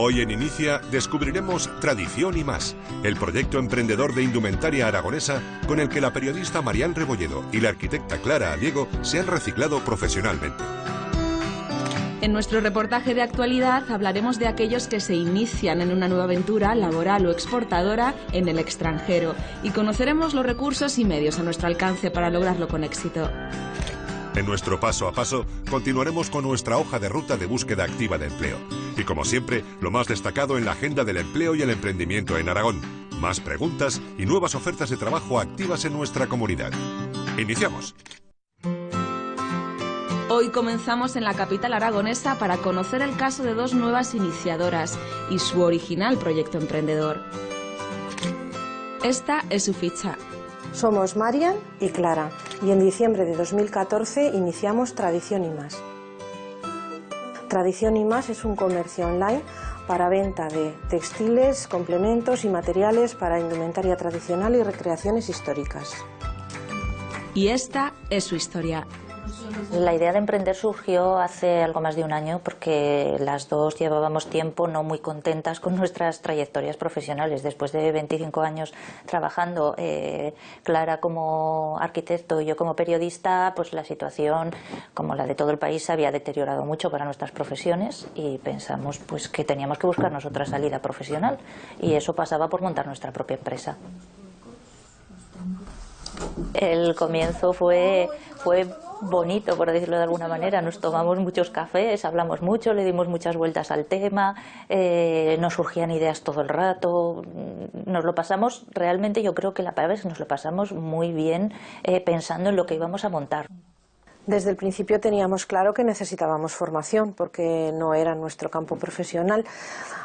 Hoy en Inicia descubriremos Tradición y más, el proyecto emprendedor de indumentaria aragonesa con el que la periodista Marián Rebolledo y la arquitecta Clara Aliego se han reciclado profesionalmente. En nuestro reportaje de actualidad hablaremos de aquellos que se inician en una nueva aventura laboral o exportadora en el extranjero y conoceremos los recursos y medios a nuestro alcance para lograrlo con éxito. En nuestro paso a paso continuaremos con nuestra hoja de ruta de búsqueda activa de empleo. Y como siempre, lo más destacado en la agenda del empleo y el emprendimiento en Aragón. Más preguntas y nuevas ofertas de trabajo activas en nuestra comunidad. ¡Iniciamos! Hoy comenzamos en la capital aragonesa para conocer el caso de dos nuevas iniciadoras y su original proyecto emprendedor. Esta es su ficha. Somos Marian y Clara y en diciembre de 2014 iniciamos Tradición y más. Tradición y más es un comercio online para venta de textiles, complementos y materiales para indumentaria tradicional y recreaciones históricas. Y esta es su historia. La idea de emprender surgió hace algo más de un año porque las dos llevábamos tiempo no muy contentas con nuestras trayectorias profesionales. Después de 25 años trabajando, Clara como arquitecto y yo como periodista, pues la situación, como la de todo el país, se había deteriorado mucho para nuestras profesiones y pensamos pues que teníamos que buscarnos otra salida profesional y eso pasaba por montar nuestra propia empresa. El comienzo fue bonito, por decirlo de alguna manera. Nos tomamos muchos cafés, hablamos mucho, le dimos muchas vueltas al tema, nos surgían ideas todo el rato, nos lo pasamos realmente, yo creo que la palabra es que nos lo pasamos muy bien pensando en lo que íbamos a montar. Desde el principio teníamos claro que necesitábamos formación porque no era nuestro campo profesional,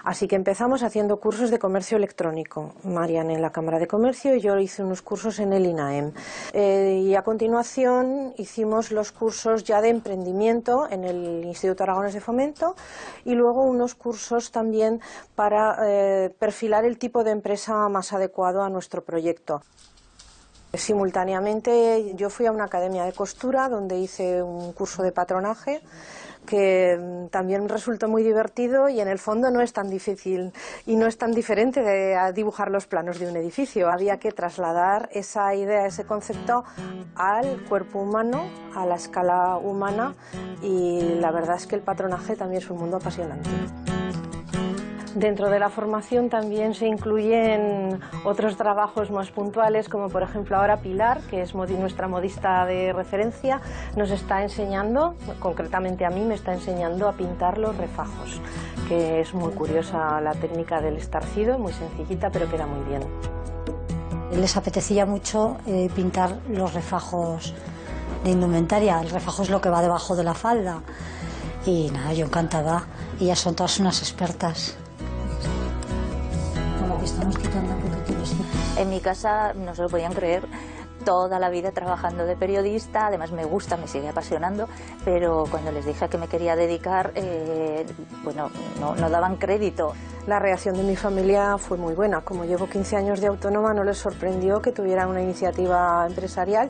así que empezamos haciendo cursos de comercio electrónico. Marian en la Cámara de Comercio y yo hice unos cursos en el INAEM. Y a continuación hicimos los cursos ya de emprendimiento en el Instituto Aragonés de Fomento y luego unos cursos también para perfilar el tipo de empresa más adecuado a nuestro proyecto. Simultáneamente yo fui a una academia de costura donde hice un curso de patronaje que también resultó muy divertido y en el fondo no es tan difícil y no es tan diferente de dibujar los planos de un edificio. Había que trasladar esa idea, ese concepto al cuerpo humano, a la escala humana y la verdad es que el patronaje también es un mundo apasionante. Dentro de la formación también se incluyen otros trabajos más puntuales, como por ejemplo ahora Pilar, que es nuestra modista de referencia, nos está enseñando, concretamente a mí me está enseñando a pintar los refajos, que es muy curiosa la técnica del estarcido, muy sencillita pero queda muy bien. Les apetecía mucho pintar los refajos de indumentaria, el refajo es lo que va debajo de la falda y nada, yo encantada, ellas son todas unas expertas. Estamos quitando un poquito los... En mi casa no se lo podían creer, toda la vida trabajando de periodista, además me gusta, me sigue apasionando, pero cuando les dije a qué me quería dedicar, bueno, no daban crédito. La reacción de mi familia fue muy buena, como llevo 15 años de autónoma no les sorprendió que tuviera una iniciativa empresarial.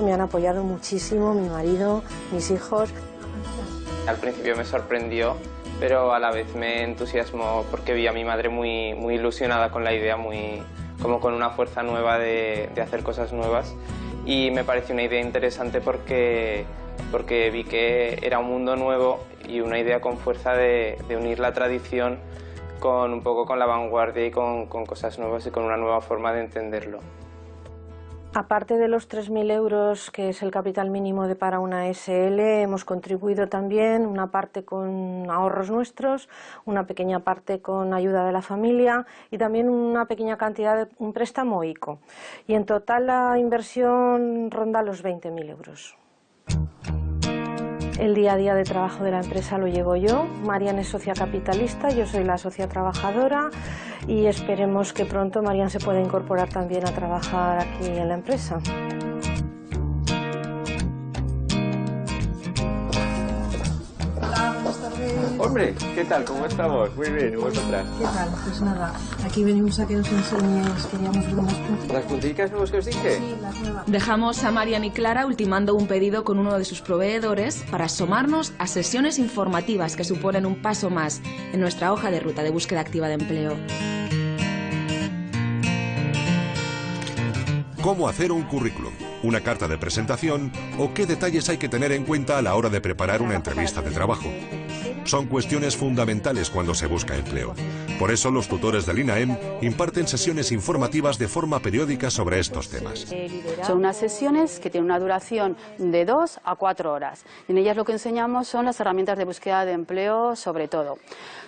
Me han apoyado muchísimo, mi marido, mis hijos. Al principio me sorprendió, pero a la vez me entusiasmó porque vi a mi madre muy ilusionada con la idea, como con una fuerza nueva de hacer cosas nuevas y me pareció una idea interesante porque vi que era un mundo nuevo y una idea con fuerza de unir la tradición con un poco con la vanguardia y con cosas nuevas y con una nueva forma de entenderlo. Aparte de los 3.000 euros, que es el capital mínimo para una SL, hemos contribuido también una parte con ahorros nuestros, una pequeña parte con ayuda de la familia y también una pequeña cantidad de un préstamo ICO. Y en total la inversión ronda los 20.000 euros. El día a día de trabajo de la empresa lo llevo yo, Marian es socia capitalista, yo soy la socia trabajadora y esperemos que pronto Marian se pueda incorporar también a trabajar aquí en la empresa. Hola, buenas tardes. Hombre, ¿qué tal? ¿Cómo estamos? Muy bien, ¿y vosotras? ¿Qué tal? Pues nada, aquí venimos a que nos enseñes, queríamos ver unas puntas. ¿Las puntillas nuevas que os dije? Sí, las nuevas. Dejamos a Marian y Clara ultimando un pedido con uno de sus proveedores para asomarnos a sesiones informativas que suponen un paso más en nuestra hoja de ruta de búsqueda activa de empleo. ¿Cómo hacer un currículum? ¿Una carta de presentación? ¿O qué detalles hay que tener en cuenta a la hora de preparar una entrevista de trabajo? Son cuestiones fundamentales cuando se busca empleo. Por eso los tutores del INAEM imparten sesiones informativas de forma periódica sobre estos temas. Son unas sesiones que tienen una duración de 2 a 4 horas. En ellas lo que enseñamos son las herramientas de búsqueda de empleo sobre todo.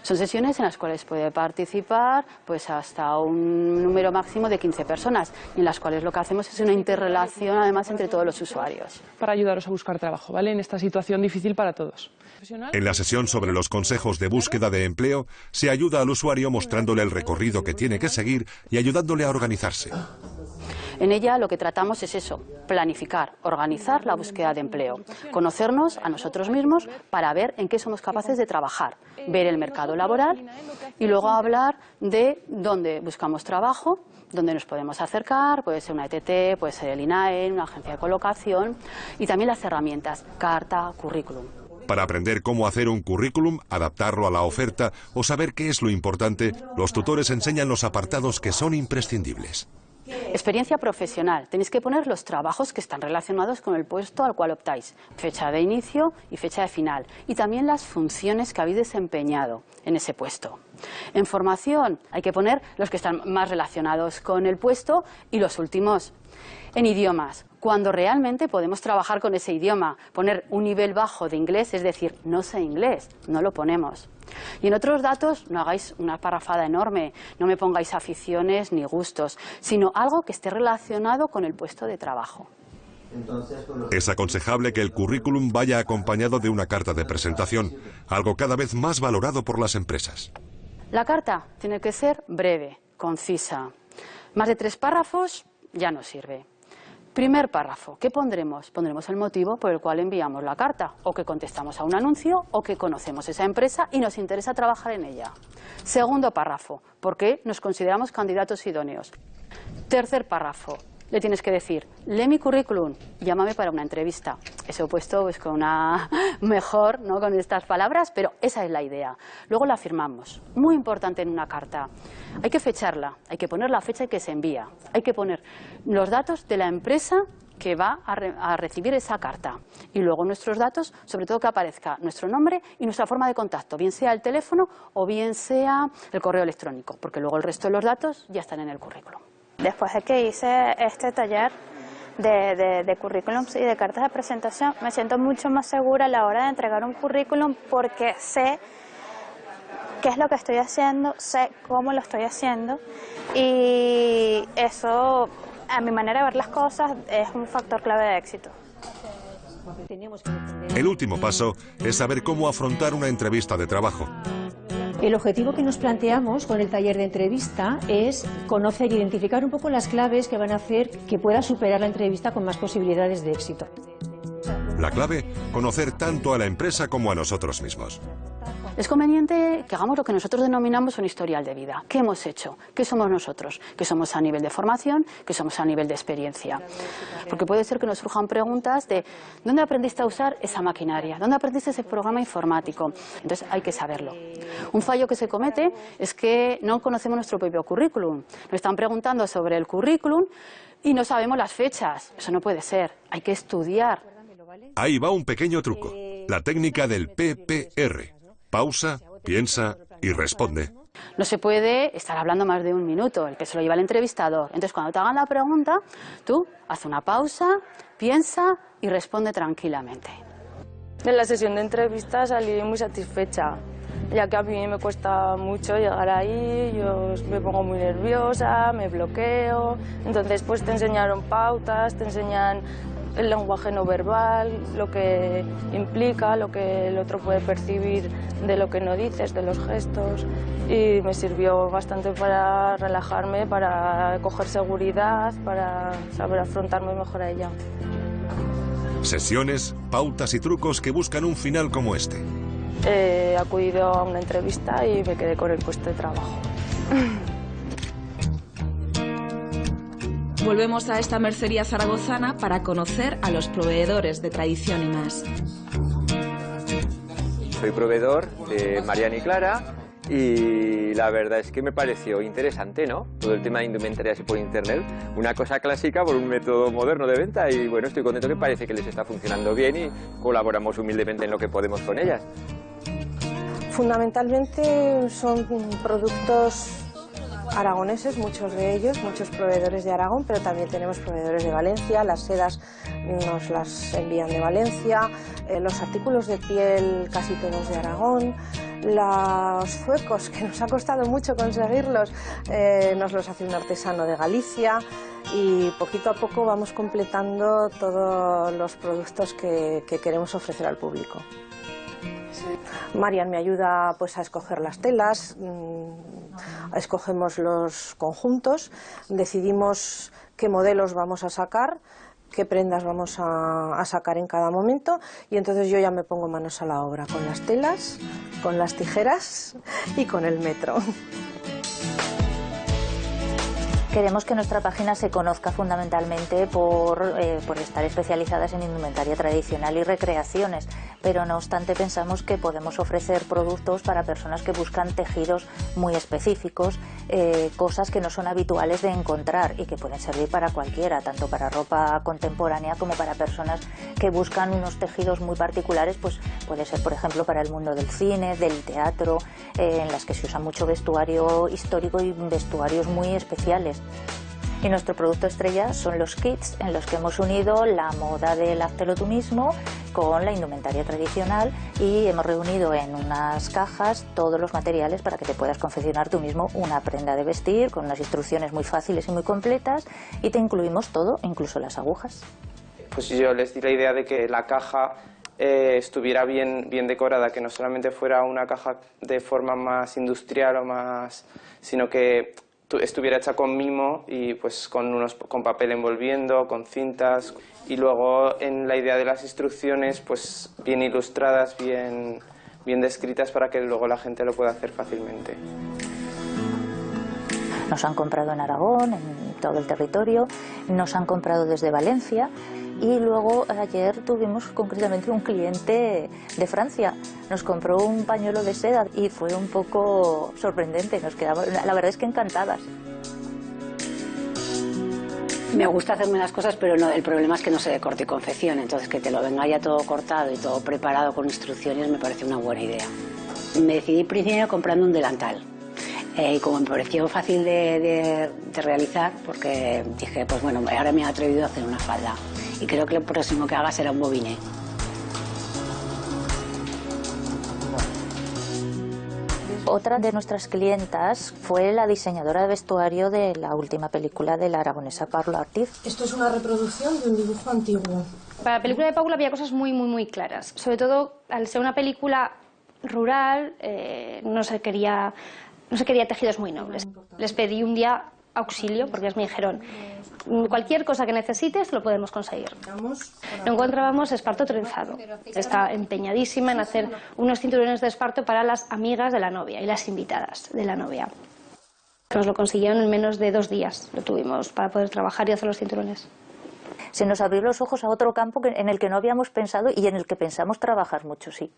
Son sesiones en las cuales puede participar pues hasta un número máximo de 15 personas y en las cuales lo que hacemos es una interrelación además entre todos los usuarios. Para ayudaros a buscar trabajo, ¿vale? En esta situación difícil para todos. En la sesión sobre los consejos de búsqueda de empleo, se ayuda al usuario mostrándole el recorrido que tiene que seguir y ayudándole a organizarse. En ella lo que tratamos es eso, planificar, organizar la búsqueda de empleo, conocernos a nosotros mismos para ver en qué somos capaces de trabajar, ver el mercado laboral y luego hablar de dónde buscamos trabajo, dónde nos podemos acercar, puede ser una ETT, puede ser el INAEM, una agencia de colocación y también las herramientas, carta, currículum. Para aprender cómo hacer un currículum, adaptarlo a la oferta o saber qué es lo importante, los tutores enseñan los apartados que son imprescindibles. Experiencia profesional. Tenéis que poner los trabajos que están relacionados con el puesto al cual optáis. Fecha de inicio y fecha de final. Y también las funciones que habéis desempeñado en ese puesto. En formación hay que poner los que están más relacionados con el puesto y los últimos. En idiomas, cuando realmente podemos trabajar con ese idioma, poner un nivel bajo de inglés, es decir, no sé inglés, no lo ponemos. Y en otros datos no hagáis una parrafada enorme, no me pongáis aficiones ni gustos, sino algo que esté relacionado con el puesto de trabajo. Es aconsejable que el currículum vaya acompañado de una carta de presentación, algo cada vez más valorado por las empresas. La carta tiene que ser breve, concisa. Más de 3 párrafos ya no sirve. Primer párrafo, ¿qué pondremos? Pondremos el motivo por el cual enviamos la carta, o que contestamos a un anuncio, o que conocemos esa empresa y nos interesa trabajar en ella. Segundo párrafo, ¿por qué nos consideramos candidatos idóneos? Tercer párrafo, le tienes que decir, lee mi currículum, llámame para una entrevista. Eso he puesto pues, con una mejor, ¿no? Con estas palabras, pero esa es la idea. Luego la firmamos, muy importante en una carta. Hay que fecharla, hay que poner la fecha en que se envía, hay que poner los datos de la empresa que va a recibir esa carta y luego nuestros datos, sobre todo que aparezca nuestro nombre y nuestra forma de contacto, bien sea el teléfono o bien sea el correo electrónico, porque luego el resto de los datos ya están en el currículum. Después de que hice este taller de currículums y de cartas de presentación, me siento mucho más segura a la hora de entregar un currículum porque sé qué es lo que estoy haciendo, sé cómo lo estoy haciendo y eso, a mi manera de ver las cosas, es un factor clave de éxito. El último paso es saber cómo afrontar una entrevista de trabajo. El objetivo que nos planteamos con el taller de entrevista es conocer e identificar un poco las claves que van a hacer que pueda superar la entrevista con más posibilidades de éxito. La clave, conocer tanto a la empresa como a nosotros mismos. Es conveniente que hagamos lo que nosotros denominamos un historial de vida. ¿Qué hemos hecho? ¿Qué somos nosotros? ¿Qué somos a nivel de formación? ¿Qué somos a nivel de experiencia? Porque puede ser que nos surjan preguntas de ¿dónde aprendiste a usar esa maquinaria? ¿Dónde aprendiste ese programa informático? Entonces hay que saberlo. Un fallo que se comete es que no conocemos nuestro propio currículum. Nos están preguntando sobre el currículum y no sabemos las fechas. Eso no puede ser. Hay que estudiar. Ahí va un pequeño truco. La técnica del PPR. Pausa, piensa y responde. No se puede estar hablando más de un minuto, el que se lo lleva el entrevistador. Entonces, cuando te hagan la pregunta, tú haz una pausa, piensa y responde tranquilamente. En la sesión de entrevista salí muy satisfecha, ya que a mí me cuesta mucho llegar ahí, yo me pongo muy nerviosa, me bloqueo. Entonces, pues te enseñaron pautas, te enseñan el lenguaje no verbal, lo que implica, lo que el otro puede percibir de lo que no dices, de los gestos, y me sirvió bastante para relajarme, para coger seguridad, para saber afrontarme mejor a ella. Sesiones, pautas y trucos que buscan un final como este. he acudido a una entrevista y me quedé con el puesto de trabajo. Volvemos a esta mercería zaragozana para conocer a los proveedores de Tradición y Más. Soy proveedor de Mariana y Clara y la verdad es que me pareció interesante, ¿no? Todo el tema de indumentaria así por internet, una cosa clásica por un método moderno de venta y bueno, estoy contento que parece que les está funcionando bien y colaboramos humildemente en lo que podemos con ellas. Fundamentalmente son productos aragoneses, muchos de ellos, muchos proveedores de Aragón, pero también tenemos proveedores de Valencia, las sedas nos las envían de Valencia, los artículos de piel casi todos de Aragón, los zuecos, que nos ha costado mucho conseguirlos, nos los hace un artesano de Galicia y poquito a poco vamos completando todos los productos que queremos ofrecer al público. Marian me ayuda pues a escoger las telas, escogemos los conjuntos, decidimos qué modelos vamos a sacar, qué prendas vamos a sacar en cada momento y entonces yo ya me pongo manos a la obra con las telas, con las tijeras y con el metro. Queremos que nuestra página se conozca fundamentalmente por estar especializadas en indumentaria tradicional y recreaciones, pero no obstante pensamos que podemos ofrecer productos para personas que buscan tejidos muy específicos, cosas que no son habituales de encontrar y que pueden servir para cualquiera, tanto para ropa contemporánea como para personas que buscan unos tejidos muy particulares, pues puede ser por ejemplo para el mundo del cine, del teatro, en las que se usa mucho vestuario histórico y vestuarios muy especiales. Y nuestro producto estrella son los kits en los que hemos unido la moda del haztelotumismo con la indumentaria tradicional y hemos reunido en unas cajas todos los materiales para que te puedas confeccionar tú mismo una prenda de vestir con unas instrucciones muy fáciles y muy completas y te incluimos todo, incluso las agujas. Pues yo les di la idea de que la caja estuviera bien decorada, que no solamente fuera una caja de forma más industrial o más, sino que estuviera hecha con mimo y pues con papel envolviendo, con cintas y luego en la idea de las instrucciones pues bien ilustradas, bien descritas para que luego la gente lo pueda hacer fácilmente. Nos han comprado en Aragón, en todo el territorio, nos han comprado desde Valencia y luego ayer tuvimos concretamente un cliente de Francia. Nos compró un pañuelo de seda y fue un poco sorprendente, nos quedamos, la verdad es que encantadas. Me gusta hacerme las cosas, pero no, el problema es que no sé de corte y confección, entonces que te lo venga ya todo cortado y todo preparado con instrucciones me parece una buena idea. Me decidí primero comprando un delantal. Y como me pareció fácil de realizar, porque dije, pues bueno, ahora me he atrevido a hacer una falda. Y creo que lo próximo que haga será un bobiné. Otra de nuestras clientas fue la diseñadora de vestuario de la última película de la aragonesa Paula Ortiz. Esto es una reproducción de un dibujo antiguo. Para la película de Paula había cosas muy claras. Sobre todo, al ser una película rural, no se quería tejidos muy nobles. Les pedí un día auxilio, porque ellos me dijeron, cualquier cosa que necesites lo podemos conseguir. No encontrábamos esparto trenzado. Está empeñadísima en hacer unos cinturones de esparto para las amigas de la novia y las invitadas de la novia. Nos lo consiguieron en menos de 2 días, lo tuvimos para poder trabajar y hacer los cinturones. Se nos abrió los ojos a otro campo en el que no habíamos pensado y en el que pensamos trabajar mucho, sí.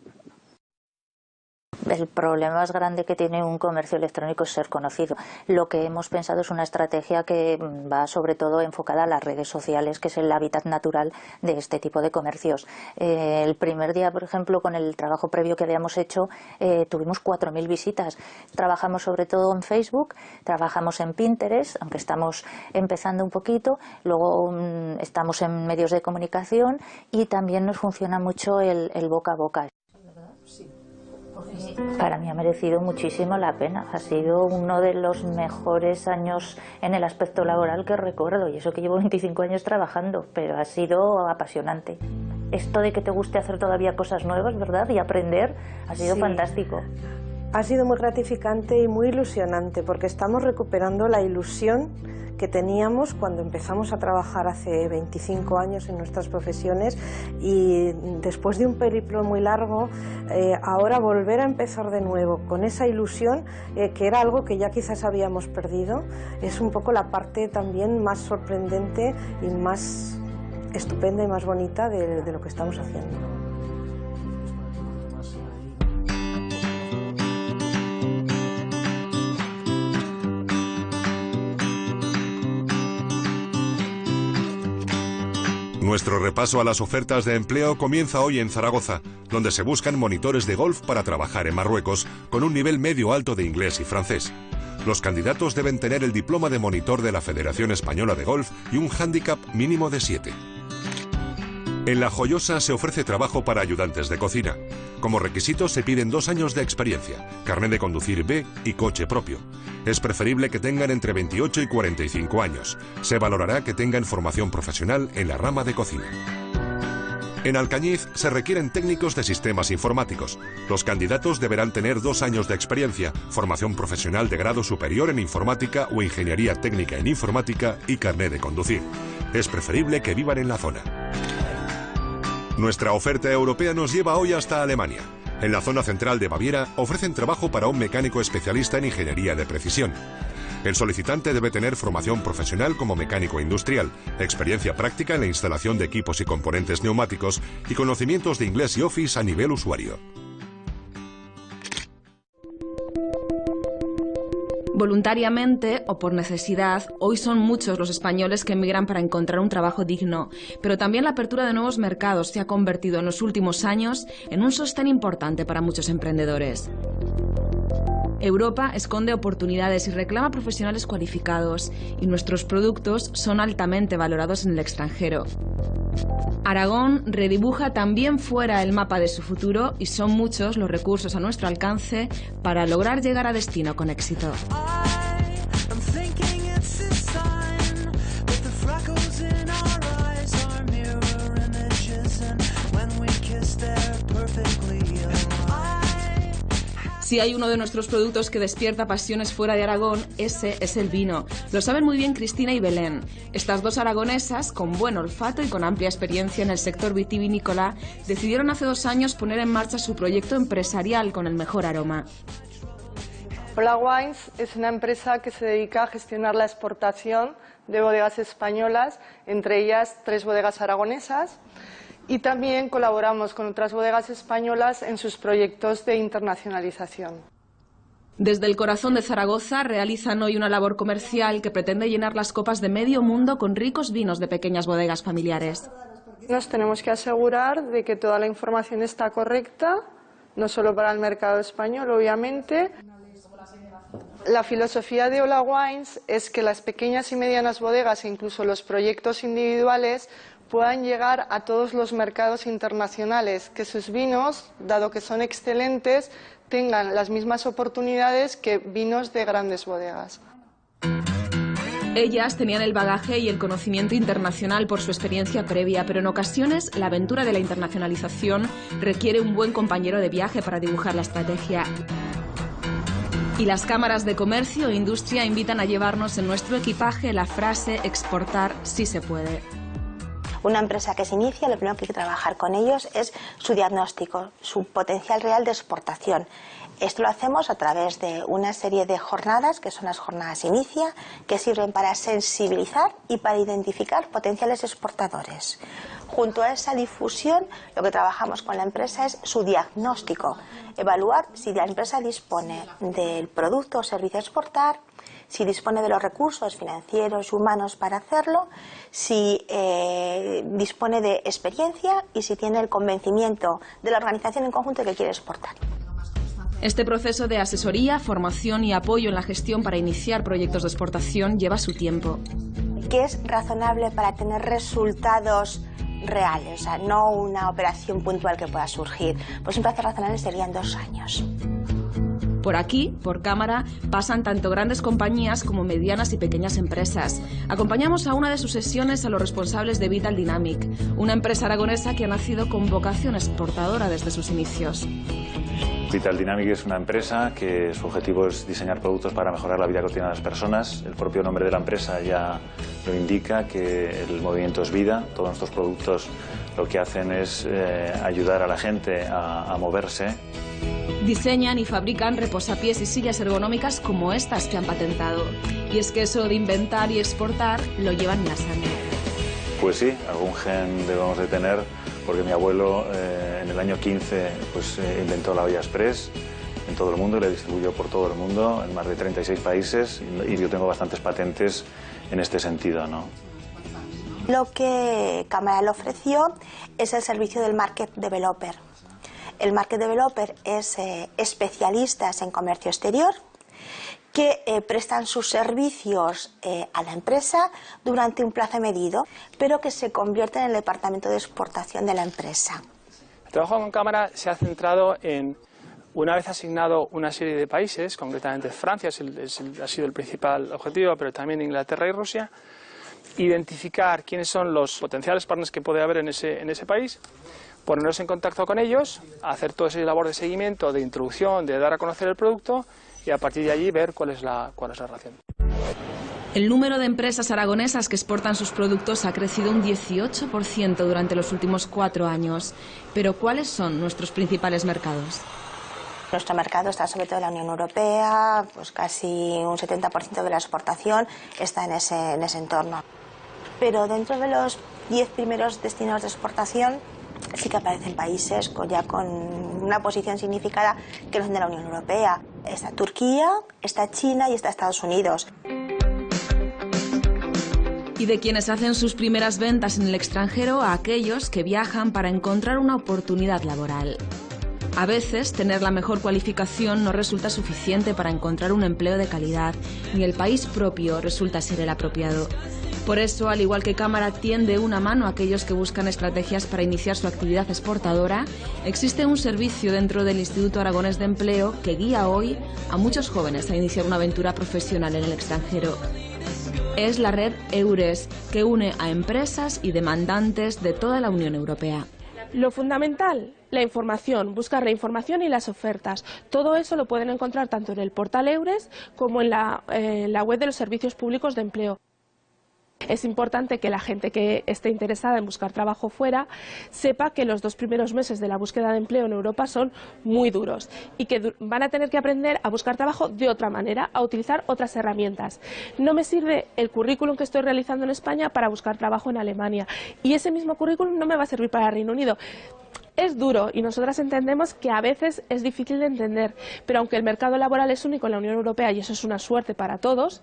El problema más grande que tiene un comercio electrónico es ser conocido. Lo que hemos pensado es una estrategia que va sobre todo enfocada a las redes sociales, que es el hábitat natural de este tipo de comercios. El primer día, por ejemplo, con el trabajo previo que habíamos hecho, tuvimos 4.000 visitas. Trabajamos sobre todo en Facebook, trabajamos en Pinterest, aunque estamos empezando un poquito, luego estamos en medios de comunicación y también nos funciona mucho el boca a boca. Para mí ha merecido muchísimo la pena, ha sido uno de los mejores años en el aspecto laboral que recuerdo, y eso que llevo 25 años trabajando, pero ha sido apasionante. Esto de que te guste hacer todavía cosas nuevas, ¿verdad? Y aprender, ha sido fantástico. Ha sido muy gratificante y muy ilusionante, porque estamos recuperando la ilusión que teníamos cuando empezamos a trabajar hace 25 años en nuestras profesiones, y después de un periplo muy largo, ahora volver a empezar de nuevo con esa ilusión, que era algo que ya quizás habíamos perdido, es un poco la parte también más sorprendente y más estupenda y más bonita de lo que estamos haciendo. Nuestro repaso a las ofertas de empleo comienza hoy en Zaragoza, donde se buscan monitores de golf para trabajar en Marruecos con un nivel medio alto de inglés y francés. Los candidatos deben tener el diploma de monitor de la Federación Española de Golf y un hándicap mínimo de 7. En La Joyosa se ofrece trabajo para ayudantes de cocina. Como requisito se piden 2 años de experiencia, carnet de conducir B y coche propio. Es preferible que tengan entre 28 y 45 años. Se valorará que tengan formación profesional en la rama de cocina. En Alcañiz se requieren técnicos de sistemas informáticos. Los candidatos deberán tener 2 años de experiencia, formación profesional de grado superior en informática o ingeniería técnica en informática y carnet de conducir. Es preferible que vivan en la zona. Nuestra oferta europea nos lleva hoy hasta Alemania. En la zona central de Baviera ofrecen trabajo para un mecánico especialista en ingeniería de precisión. El solicitante debe tener formación profesional como mecánico industrial, experiencia práctica en la instalación de equipos y componentes neumáticos y conocimientos de inglés y Office a nivel usuario. Voluntariamente o por necesidad, hoy son muchos los españoles que emigran para encontrar un trabajo digno, pero también la apertura de nuevos mercados se ha convertido en los últimos años en un sostén importante para muchos emprendedores. Europa esconde oportunidades y reclama profesionales cualificados, y nuestros productos son altamente valorados en el extranjero. Aragón redibuja también fuera el mapa de su futuro y son muchos los recursos a nuestro alcance para lograr llegar a destino con éxito. Si hay uno de nuestros productos que despierta pasiones fuera de Aragón, ese es el vino. Lo saben muy bien Cristina y Belén. Estas dos aragonesas, con buen olfato y con amplia experiencia en el sector vitivinícola, decidieron hace 2 años poner en marcha su proyecto empresarial con el mejor aroma. Hola Wines es una empresa que se dedica a gestionar la exportación de bodegas españolas, entre ellas 3 bodegas aragonesas. Y también colaboramos con otras bodegas españolas en sus proyectos de internacionalización. Desde el corazón de Zaragoza realizan hoy una labor comercial que pretende llenar las copas de medio mundo con ricos vinos de pequeñas bodegas familiares. Nos tenemos que asegurar de que toda la información está correcta, no solo para el mercado español, obviamente. La filosofía de Hola Wines es que las pequeñas y medianas bodegas e incluso los proyectos individuales puedan llegar a todos los mercados internacionales, que sus vinos, dado que son excelentes, tengan las mismas oportunidades que vinos de grandes bodegas. Ellas tenían el bagaje y el conocimiento internacional por su experiencia previa, pero en ocasiones la aventura de la internacionalización requiere un buen compañero de viaje para dibujar la estrategia. Y las cámaras de comercio e industria invitan a llevarnos en nuestro equipaje la frase exportar sí se puede. Una empresa que se inicia, lo primero que hay que trabajar con ellos es su diagnóstico, su potencial real de exportación. Esto lo hacemos a través de una serie de jornadas, que son las jornadas Inicia, que sirven para sensibilizar y para identificar potenciales exportadores. Junto a esa difusión, lo que trabajamos con la empresa es su diagnóstico, evaluar si la empresa dispone del producto o servicio a exportar, si dispone de los recursos financieros y humanos para hacerlo, si dispone de experiencia y si tiene el convencimiento de la organización en conjunto que quiere exportar. Este proceso de asesoría, formación y apoyo en la gestión para iniciar proyectos de exportación lleva su tiempo. ¿Qué es razonable para tener resultados reales? O sea, no una operación puntual que pueda surgir. Pues un plazo razonable serían 2 años. Por aquí, por cámara, pasan tanto grandes compañías como medianas y pequeñas empresas. Acompañamos a una de sus sesiones a los responsables de Vital Dynamic, una empresa aragonesa que ha nacido con vocación exportadora desde sus inicios. Hospital Dynamic es una empresa que su objetivo es diseñar productos para mejorar la vida cotidiana de las personas. El propio nombre de la empresa ya lo indica, que el movimiento es vida. Todos nuestros productos lo que hacen es ayudar a la gente a moverse. Diseñan y fabrican reposapiés y sillas ergonómicas como estas que han patentado. Y es que eso de inventar y exportar lo llevan en la sangre. Pues sí, algún gen debemos de tener, porque mi abuelo en el año 15 inventó la olla express en todo el mundo y la distribuyó por todo el mundo, en más de 36 países, y yo tengo bastantes patentes en este sentido, ¿no? Lo que Cámara le ofreció es el servicio del Market Developer. El Market Developer es especialistas en comercio exterior que prestan sus servicios a la empresa durante un plazo medido, pero que se convierten en el departamento de exportación de la empresa. El trabajo con Cámara se ha centrado en, una vez asignado una serie de países, concretamente Francia ha sido el principal objetivo, pero también Inglaterra y Rusia, identificar quiénes son los potenciales partners que puede haber en ese país, ponernos en contacto con ellos, hacer toda esa labor de seguimiento, de introducción, de dar a conocer el producto y a partir de allí ver cuál es la relación. El número de empresas aragonesas que exportan sus productos ha crecido un 18% durante los últimos 4 años. Pero ¿cuáles son nuestros principales mercados? Nuestro mercado está sobre todo en la Unión Europea, pues casi un 70% de la exportación está en ese entorno. Pero dentro de los 10 primeros destinos de exportación sí que aparecen países con una posición significada que no son de la Unión Europea. Está Turquía, está China y está Estados Unidos. Y de quienes hacen sus primeras ventas en el extranjero a aquellos que viajan para encontrar una oportunidad laboral. A veces, tener la mejor cualificación no resulta suficiente para encontrar un empleo de calidad, ni el país propio resulta ser el apropiado. Por eso, al igual que Cámara tiende una mano a aquellos que buscan estrategias para iniciar su actividad exportadora, existe un servicio dentro del Instituto Aragonés de Empleo que guía hoy a muchos jóvenes a iniciar una aventura profesional en el extranjero. Es la red EURES, que une a empresas y demandantes de toda la Unión Europea. Lo fundamental, la información, buscar la información y las ofertas. Todo eso lo pueden encontrar tanto en el portal EURES como en la web de los servicios públicos de empleo. Es importante que la gente que esté interesada en buscar trabajo fuera sepa que los 2 primeros meses de la búsqueda de empleo en Europa son muy duros y que van a tener que aprender a buscar trabajo de otra manera, a utilizar otras herramientas. No me sirve el currículum que estoy realizando en España para buscar trabajo en Alemania y ese mismo currículum no me va a servir para Reino Unido. Es duro y nosotras entendemos que a veces es difícil de entender, pero aunque el mercado laboral es único en la Unión Europea y eso es una suerte para todos,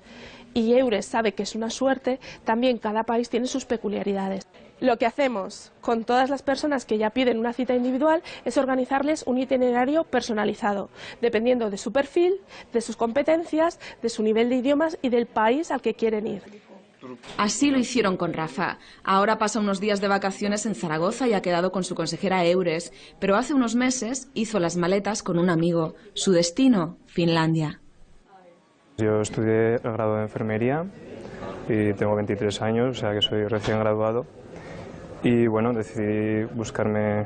y EURES sabe que es una suerte, también cada país tiene sus peculiaridades. Lo que hacemos con todas las personas que ya piden una cita individual es organizarles un itinerario personalizado, dependiendo de su perfil, de sus competencias, de su nivel de idiomas y del país al que quieren ir. Así lo hicieron con Rafa. Ahora pasa unos días de vacaciones en Zaragoza y ha quedado con su consejera EURES, pero hace unos meses hizo las maletas con un amigo. Su destino, Finlandia. Yo estudié el grado de enfermería y tengo 23 años, o sea que soy recién graduado. Y bueno, decidí buscarme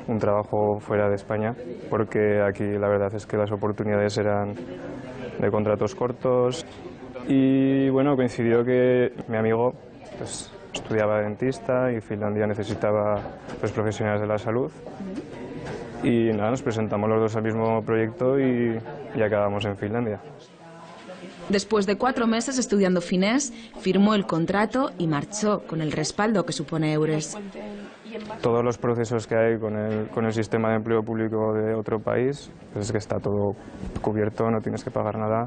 un trabajo fuera de España, porque aquí la verdad es que las oportunidades eran de contratos cortos. Y bueno, coincidió que mi amigo pues, estudiaba dentista y Finlandia necesitaba pues, profesionales de la salud. Y nada, nos presentamos los dos al mismo proyecto y acabamos en Finlandia. Después de 4 meses estudiando finés, firmó el contrato y marchó con el respaldo que supone EURES. Todos los procesos que hay con el sistema de empleo público de otro país, pues es que está todo cubierto, no tienes que pagar nada.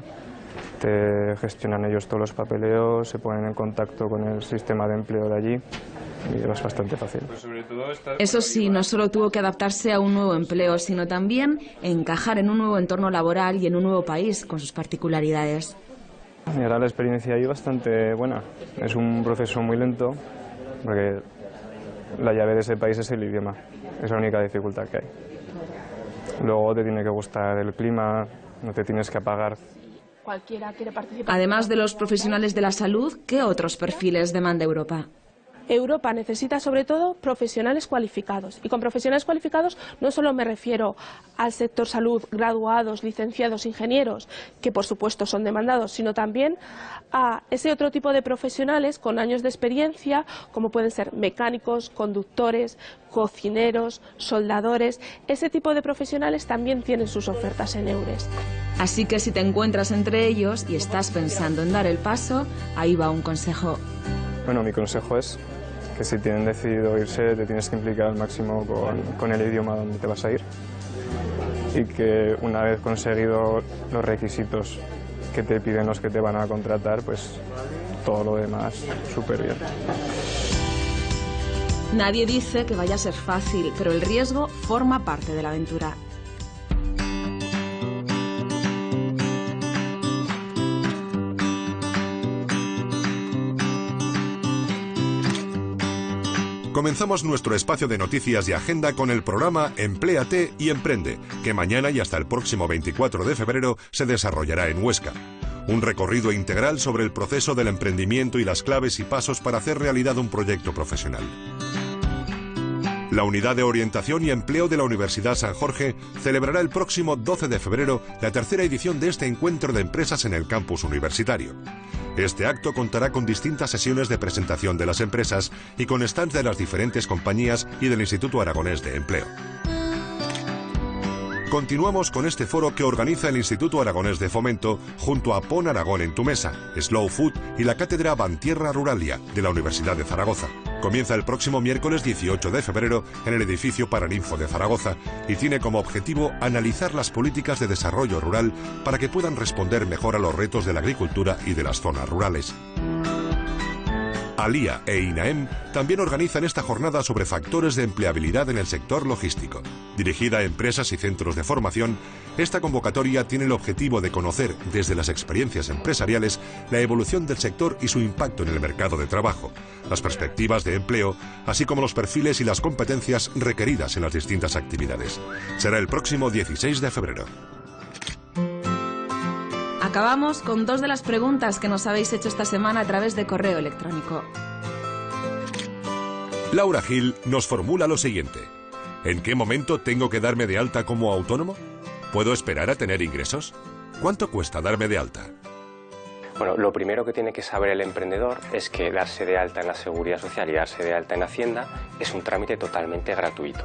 Te gestionan ellos todos los papeleos, se ponen en contacto con el sistema de empleo de allí y es bastante fácil. Eso sí, no solo tuvo que adaptarse a un nuevo empleo, sino también encajar en un nuevo entorno laboral y en un nuevo país con sus particularidades. Y ahora la experiencia ahí bastante buena. Es un proceso muy lento porque la llave de ese país es el idioma, es la única dificultad que hay. Luego te tiene que gustar el clima, no te tienes que apagar. Cualquiera quiere participar. Además de los profesionales de la salud, ¿qué otros perfiles demanda Europa? Europa necesita sobre todo profesionales cualificados. Y con profesionales cualificados no solo me refiero al sector salud, graduados, licenciados, ingenieros, que por supuesto son demandados, sino también a ese otro tipo de profesionales con años de experiencia, como pueden ser mecánicos, conductores, cocineros, soldadores. Ese tipo de profesionales también tienen sus ofertas en EURES. Así que si te encuentras entre ellos y estás pensando en dar el paso, ahí va un consejo. Bueno, mi consejo es que si tienen decidido irse, te tienes que implicar al máximo con el idioma donde te vas a ir, y que una vez conseguido los requisitos que te piden los que te van a contratar, pues todo lo demás súper bien. Nadie dice que vaya a ser fácil, pero el riesgo forma parte de la aventura. Comenzamos nuestro espacio de noticias y agenda con el programa Empléate y Emprende, que mañana y hasta el próximo 24 de febrero se desarrollará en Huesca. Un recorrido integral sobre el proceso del emprendimiento y las claves y pasos para hacer realidad un proyecto profesional. La Unidad de Orientación y Empleo de la Universidad San Jorge celebrará el próximo 12 de febrero la tercera edición de este encuentro de empresas en el campus universitario. Este acto contará con distintas sesiones de presentación de las empresas y con stands de las diferentes compañías y del Instituto Aragonés de Empleo. Continuamos con este foro que organiza el Instituto Aragonés de Fomento junto a Pon Aragón en tu mesa, Slow Food y la Cátedra Bantierra Ruralia de la Universidad de Zaragoza. Comienza el próximo miércoles 18 de febrero en el edificio Paraninfo de Zaragoza y tiene como objetivo analizar las políticas de desarrollo rural para que puedan responder mejor a los retos de la agricultura y de las zonas rurales. ALIA e INAEM también organizan esta jornada sobre factores de empleabilidad en el sector logístico. Dirigida a empresas y centros de formación, esta convocatoria tiene el objetivo de conocer, desde las experiencias empresariales, la evolución del sector y su impacto en el mercado de trabajo, las perspectivas de empleo, así como los perfiles y las competencias requeridas en las distintas actividades. Será el próximo 16 de febrero. Acabamos con dos de las preguntas que nos habéis hecho esta semana a través de correo electrónico. Laura Gil nos formula lo siguiente. ¿En qué momento tengo que darme de alta como autónomo? ¿Puedo esperar a tener ingresos? ¿Cuánto cuesta darme de alta? Bueno, lo primero que tiene que saber el emprendedor es que darse de alta en la Seguridad Social y darse de alta en Hacienda es un trámite totalmente gratuito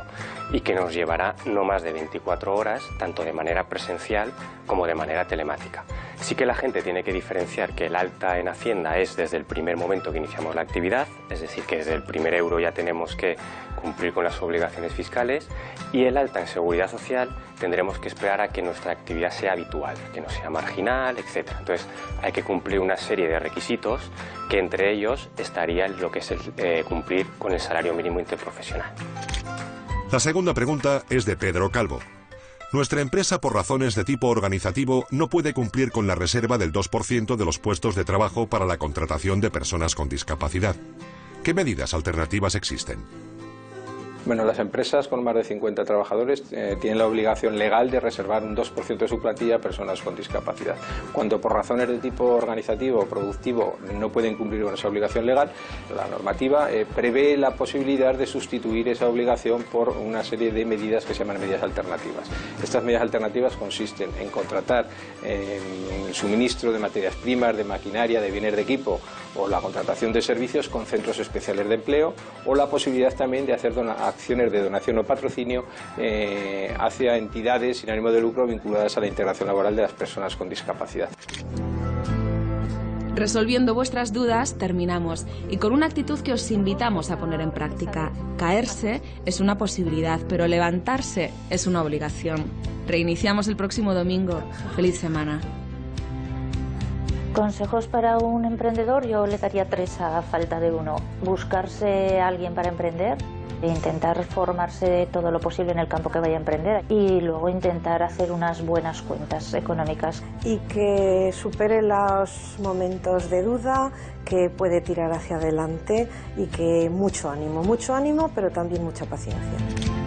y que nos llevará no más de 24 horas, tanto de manera presencial como de manera telemática. Sí que la gente tiene que diferenciar que el alta en Hacienda es desde el primer momento que iniciamos la actividad, es decir, que desde el primer euro ya tenemos que cumplir con las obligaciones fiscales, y el alta en Seguridad Social tendremos que esperar a que nuestra actividad sea habitual, que no sea marginal, etc. Entonces hay que cumplir una serie de requisitos que entre ellos estaría lo que es cumplir con el salario mínimo interprofesional. La segunda pregunta es de Pedro Calvo. Nuestra empresa, por razones de tipo organizativo, no puede cumplir con la reserva del 2% de los puestos de trabajo para la contratación de personas con discapacidad. ¿Qué medidas alternativas existen? Bueno, las empresas con más de 50 trabajadores tienen la obligación legal de reservar un 2% de su plantilla a personas con discapacidad. Cuando por razones de tipo organizativo o productivo no pueden cumplir con esa obligación legal, la normativa prevé la posibilidad de sustituir esa obligación por una serie de medidas que se llaman medidas alternativas. Estas medidas alternativas consisten en contratar suministro de materias primas, de maquinaria, de bienes de equipo, o la contratación de servicios con centros especiales de empleo, o la posibilidad también de hacer acciones de donación o patrocinio hacia entidades sin ánimo de lucro vinculadas a la integración laboral de las personas con discapacidad. Resolviendo vuestras dudas, terminamos, y con una actitud que os invitamos a poner en práctica. Caerse es una posibilidad, pero levantarse es una obligación. Reiniciamos el próximo domingo. ¡Feliz semana! Consejos para un emprendedor, yo le daría 3 a falta de uno. Buscarse a alguien para emprender, intentar formarse todo lo posible en el campo que vaya a emprender y luego intentar hacer unas buenas cuentas económicas. Y que supere los momentos de duda, que puede tirar hacia adelante y que mucho ánimo, pero también mucha paciencia.